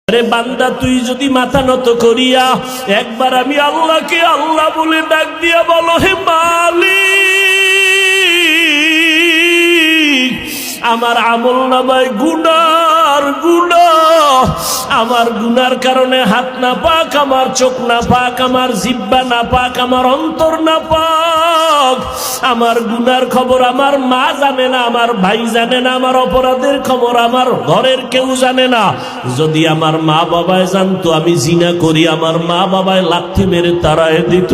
আরে বান্দা, তুই যদি মাথা নত করিয়া একবার আমি আল্লাহকে আল্লাহ বলে ডাক দিয়া বলো, হে মালিক, আমার আমল নামায় গুনার গুনাহ, আমার গুনার কারণে হাত না পাক, আমার চোখ না পাক, আমার জিহ্বা না পাক, আমার অন্তর না পাক, আমার গুনার খবর আমার মা জানে না, আমার ভাই জানে না, আমার অপরাধের খবর আমার ঘরের কেউ জানে না। যদি আমার মা বাবায় জানতো আমি জিনা করি, আমার মা বাবায় লাথি মেরে তাড়ায় দিত।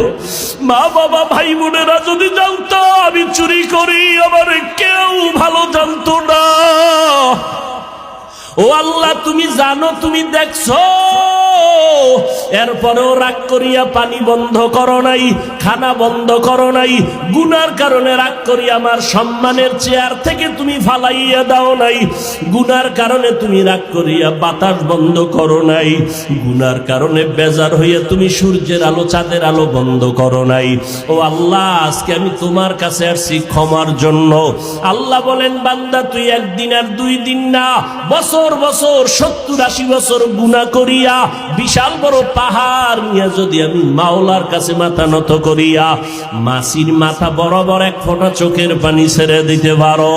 মা বাবা ভাই বোনেরা যদি জানতো আমি চুরি করি, আমার কেউ ভালো জানতো না। ও আল্লাহ, তুমি জানো, তুমি দেখছো, এরপরেও রাগ করিয়া পানি বন্ধ করো নাই, খানা বন্ধ করো নাই। গুনার কারণে রাগ করি আমার সম্মানের চেয়ার থেকে তুমি ফালাইয়া দাও নাই। গুনার কারণে তুমি রাগ করিয়া বাতাস বন্ধ করো নাই। গুনার কারণে বেজার হইয়া তুমি সূর্যের আলো চাঁদের আলো বন্ধ করো নাই। ও আল্লাহ, আজকে আমি তোমার কাছে আসছি ক্ষমার জন্য। আল্লাহ বলেন, বান্দা তুই একদিন আর 2 দিন না, বছর বছর 70-80 বছর গুনাহ করিয়া বিশাল বড় পাহাড় নিয়ে যদি আমি মাওলার কাছে মাথা নত করিয়া মাসির মাথা বরাবর 1 ফোঁটা চোখের পানি ছেড়ে দিতে পারো,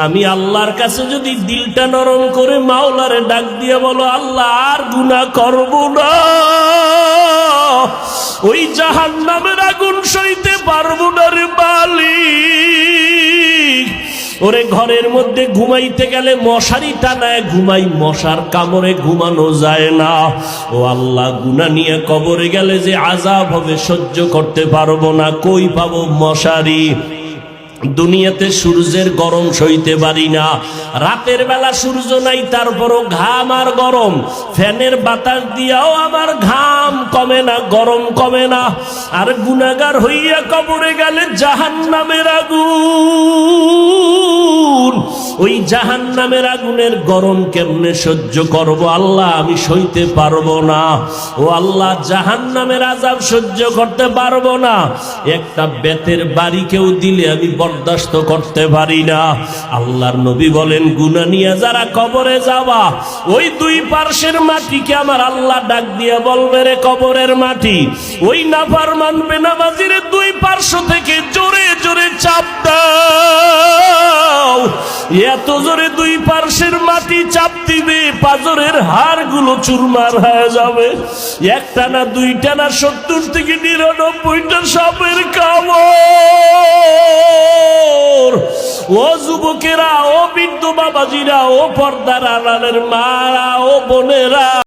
আমি আল্লাহর কাছে যদি দিলটা নরম করে মাওলারে ডাক দিয়ে বলো, আল্লাহ আর গুনাহ করব না, ওই জাহান্নামের আগুন সইতে পারবো না রে মালিক। ওরে ঘরের মধ্যে ঘুমাইতে গেলে মশারি টানায় ঘুমাই, মশার কামড়ে ঘুমানো যায় না। ও আল্লাহ, গুনাহ নিয়ে কবরে গেলে যে আযাব হবে সহ্য করতে পারবো না, কই পাবো মশারি? দুনিয়াতে সূর্যের গরম সইতে পারি না, রাতের বেলা সূর্য নাই তারপরও ঘাম আর গরম, ফ্যানের বাতাস দিয়াও আমার ঘাম কমে না, গরম কমে না। আর গুনাহগার হইয়া কবরে গেলে জাহান্নামের আগুন, ওই জাহান্নামের আগুনের গরম কেমনে সহ্য করব আল্লাহ? আমি সইতে পারবো না। ও আল্লাহ, জাহান্নামের আযাব সহ্য করতে পারবো না। একটা বেতের বাড়ি কেউ দিলে আমি বরদাস্ত করতে পারি না। আল্লাহর নবী বলেন, গুনাহ নিয়ে যারা কবরে যাবা, ওই 2 পার্শ্বের মাটিকে আমার আল্লাহ ডাক দিয়ে বলবে, রে কবরের মাটি, ওই নাফরমান বেনামাজির 2 পার্শ্ব থেকে জোরে জোরে চাপ দাও। এত জোরে 2 পার্শ্বের মাটি চাপ দিবে, পাজরের হাড়গুলো চুরমার হয়ে যাবে। একটা না, 2টা না, 70 থেকে 99টা সাপের কামড়। ও যুবকেরা, ও বৃদ্ধ বাবাজিরা, ও পর্দার আড়ালের মারা, ও বোনেরা,